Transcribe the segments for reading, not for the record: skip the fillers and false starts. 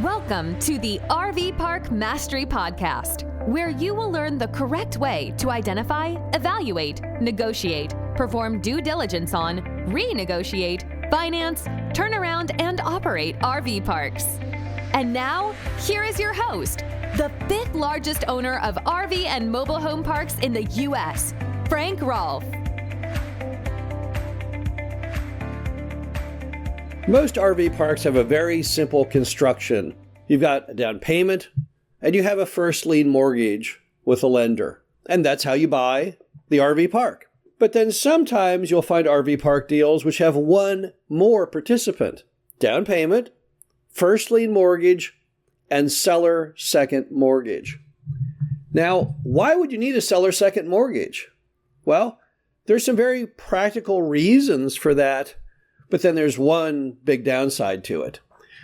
Welcome to the RV Park Mastery Podcast, where you will learn the correct way to identify, evaluate, negotiate, perform due diligence on, renegotiate, finance, turn around, and operate RV parks. And now, here is your host, the fifth largest owner of RV and mobile home parks in the U.S., Frank Rolfe. Most RV parks have a very simple construction. You've got a down payment, and you have a first lien mortgage with a lender. And that's how you buy the RV park. But then sometimes you'll find RV park deals which have one more participant. Down payment, first lien mortgage, and seller second mortgage. Now, why would you need a seller second mortgage? Well, there's some very practical reasons for that. But then there's one big downside to it.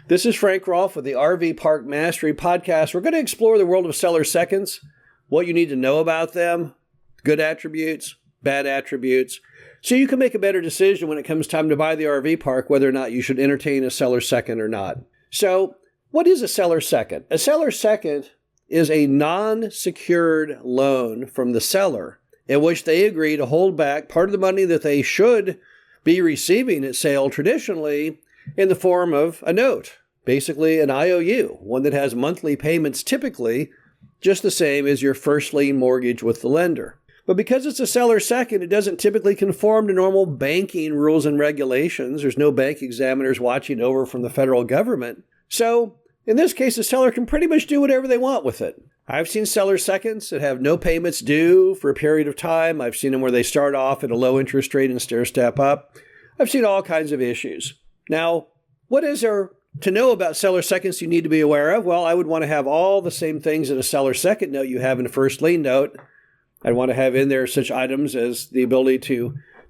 This is Frank Rolfe with the RV Park Mastery Podcast. We're going to explore the world of seller seconds, what you need to know about them, good attributes, bad attributes, so you can make a better decision when it comes time to buy the RV park, whether or not you should entertain a seller second or not. So what is a seller second? A seller second is a non-secured loan from the seller in which they agree to hold back part of the money that they should be receiving at sale traditionally in the form of a note, basically an IOU, one that has monthly payments typically just the same as your first lien mortgage with the lender. But because it's a seller second, it doesn't typically conform to normal banking rules and regulations. There's no bank examiners watching over from the federal government. So in this case, the seller can pretty much do whatever they want with it. I've seen seller seconds that have no payments due for a period of time. I've seen them where they start off at a low interest rate and stair step up. I've seen all kinds of issues. Now, what is there to know about seller seconds you need to be aware of? Well, I would want to have all the same things in a seller second note you have in a first lien note. I'd want to have in there such items as the ability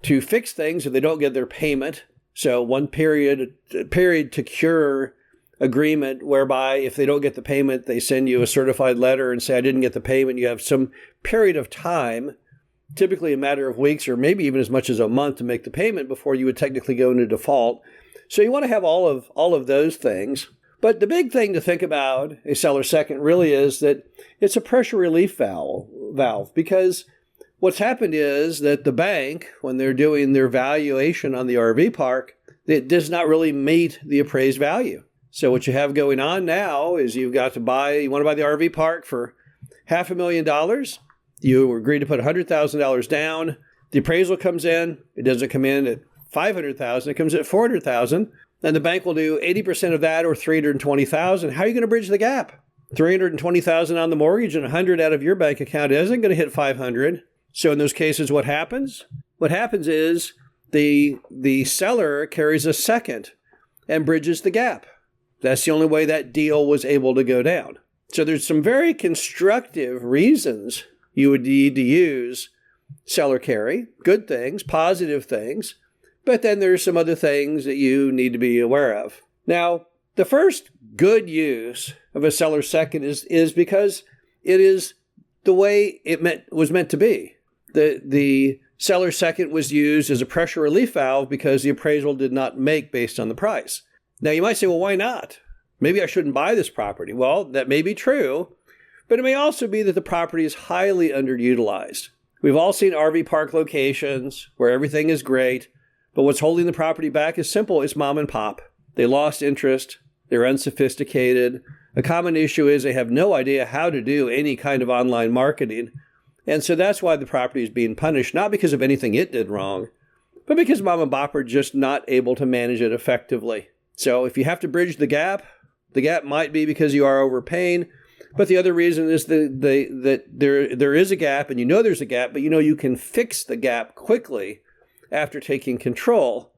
to fix things if they don't get their payment. So one period to cure agreement whereby if they don't get the payment, they send you a certified letter and say, I didn't get the payment. You have some period of time, typically a matter of weeks or maybe even as much as a month to make the payment before you would technically go into default. So you want to have all of those things. But the big thing to think about a seller second really is that it's a pressure relief valve because what's happened is that the bank, when they're doing their valuation on the RV park, it does not really meet the appraised value. So what you have going on now is you want to buy the RV park for $500,000. You agree to put $100,000 down. The appraisal comes in. It doesn't come in at $500,000. It comes at $400,000. And the bank will do 80% of that or $320,000. How are you going to bridge the gap? $320,000 on the mortgage and $100,000 out of your bank account isn't going to hit $500,000. So in those cases, what happens? What happens is the seller carries a second and bridges the gap. That's the only way that deal was able to go down. So there's some very constructive reasons you would need to use seller carry, good things, positive things, but then there's some other things that you need to be aware of. Now, the first good use of a seller second is because it is the way was meant to be. The seller second was used as a pressure relief valve because the appraisal did not make based on the price. Now, you might say, well, why not? Maybe I shouldn't buy this property. Well, that may be true, but it may also be that the property is highly underutilized. We've all seen RV park locations where everything is great, but what's holding the property back is simple. It's mom and pop. They lost interest. They're unsophisticated. A common issue is they have no idea how to do any kind of online marketing. And so that's why the property is being punished, not because of anything it did wrong, but because mom and pop are just not able to manage it effectively. So if you have to bridge the gap might be because you are overpaying, but the other reason is that there is a gap, and you know there's a gap, but you know you can fix the gap quickly after taking control,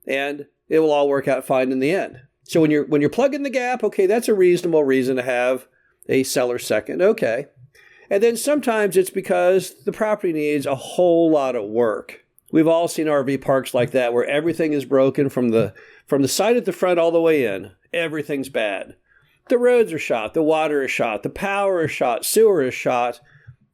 and it will all work out fine in the end. So when you're plugging the gap, okay, that's a reasonable reason to have a seller second, okay. And then sometimes it's because the property needs a whole lot of work. We've all seen RV parks like that where everything is broken from the side at the front all the way in. Everything's bad. The roads are shot. The water is shot. The power is shot. Sewer is shot.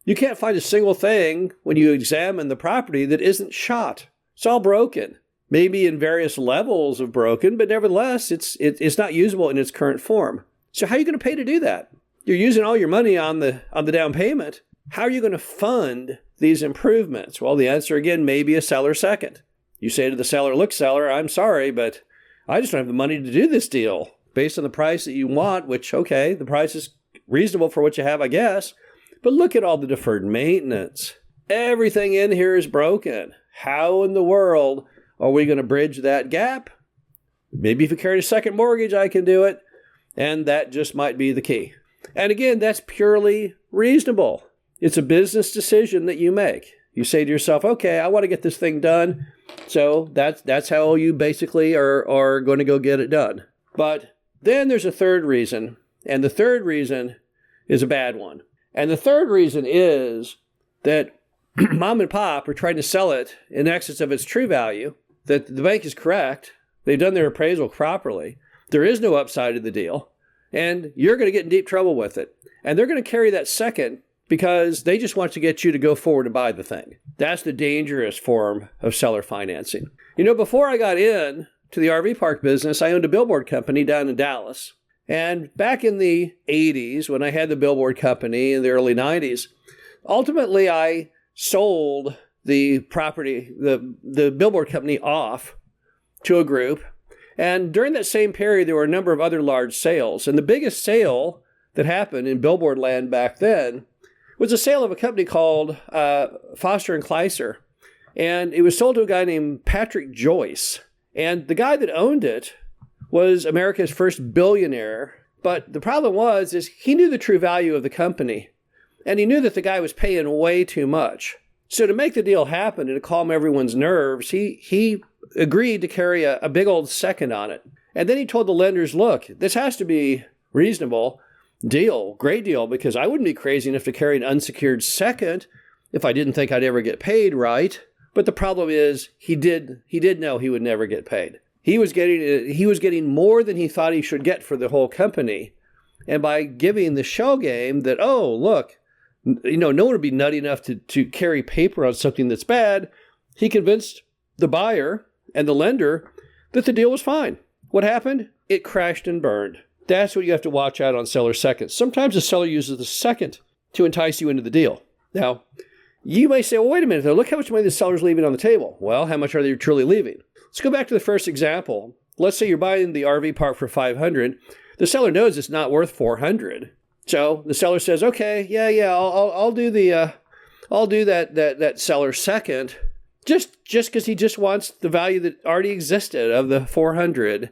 You can't find a single thing when you examine the property that isn't shot. It's all broken. Maybe in various levels of broken, but nevertheless, it's not usable in its current form. So how are you going to pay to do that? You're using all your money on the down payment. How are you going to fund these improvements? Well, the answer again may be a seller second. You say to the seller, look, seller, I'm sorry, but I just don't have the money to do this deal based on the price that you want, which, okay, the price is reasonable for what you have, I guess. But look at all the deferred maintenance. Everything in here is broken. How in the world are we going to bridge that gap? Maybe if you carry a second mortgage, I can do it. And that just might be the key. And again, that's purely reasonable. It's a business decision that you make. You say to yourself, okay, I want to get this thing done. So that's how you basically are going to go get it done. But then there's a third reason. And the third reason is a bad one. And the third reason is that mom and pop are trying to sell it in excess of its true value, that the bank is correct. They've done their appraisal properly. There is no upside to the deal. And you're going to get in deep trouble with it. And they're going to carry that second because they just want to get you to go forward and buy the thing. That's the dangerous form of seller financing. You know, before I got in to the RV park business, I owned a billboard company down in Dallas. And back in the 80s, when I had the billboard company in the early 90s, ultimately I sold the property, the billboard company off to a group. And during that same period, there were a number of other large sales. And the biggest sale that happened in billboard land back then was a sale of a company called Foster & Kleiser. And it was sold to a guy named Patrick Joyce. And the guy that owned it was America's first billionaire. But the problem is he knew the true value of the company. And he knew that the guy was paying way too much. So to make the deal happen and to calm everyone's nerves, he agreed to carry a big old second on it. And then he told the lenders, look, this has to be reasonable. Deal, great deal, because I wouldn't be crazy enough to carry an unsecured second if I didn't think I'd ever get paid, right? But the problem is he did know he would never get paid. He was getting more than he thought he should get for the whole company. And by giving the shell game that, oh, look, you know, no one would be nutty enough to carry paper on something that's bad, he convinced the buyer and the lender that the deal was fine. What happened? It crashed and burned. That's what you have to watch out on seller seconds. Sometimes the seller uses the second to entice you into the deal. Now, you may say, well, wait a minute, though. Look how much money the seller's leaving on the table. Well, how much are they truly leaving? Let's go back to the first example. Let's say you're buying the RV park for $500. The seller knows it's not worth $400. So the seller says, okay, yeah, I'll do that seller second, just because he just wants the value that already existed of the $400.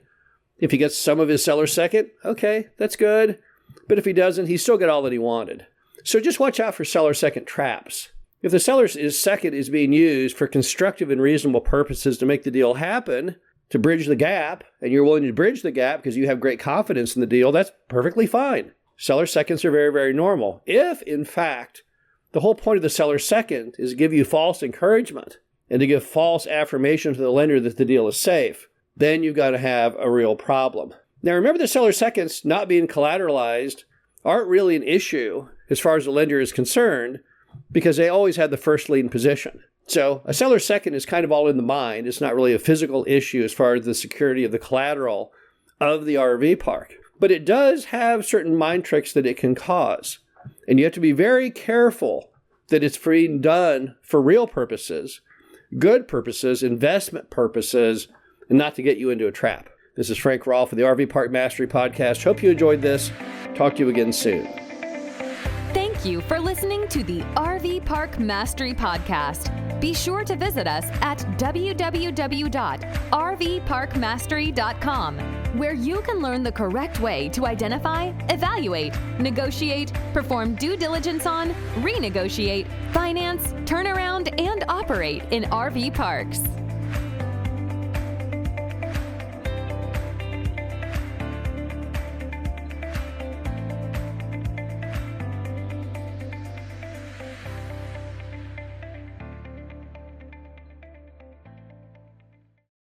If he gets some of his seller second, okay, that's good. But if he doesn't, he's still got all that he wanted. So just watch out for seller second traps. If the seller's second is being used for constructive and reasonable purposes to make the deal happen, to bridge the gap, and you're willing to bridge the gap because you have great confidence in the deal, that's perfectly fine. Seller seconds are very, very normal. If, in fact, the whole point of the seller second is to give you false encouragement and to give false affirmation to the lender that the deal is safe, then you've got to have a real problem. Now, remember, the seller seconds not being collateralized aren't really an issue as far as the lender is concerned because they always had the first lien position. So a seller second is kind of all in the mind. It's not really a physical issue as far as the security of the collateral of the RV park. But it does have certain mind tricks that it can cause. And you have to be very careful that it's being done for real purposes, good purposes, investment purposes, and not to get you into a trap. This is Frank Rolfe for the RV Park Mastery Podcast. Hope you enjoyed this. Talk to you again soon. Thank you for listening to the RV Park Mastery Podcast. Be sure to visit us at www.rvparkmastery.com, where you can learn the correct way to identify, evaluate, negotiate, perform due diligence on, renegotiate, finance, turn around, and operate in RV parks.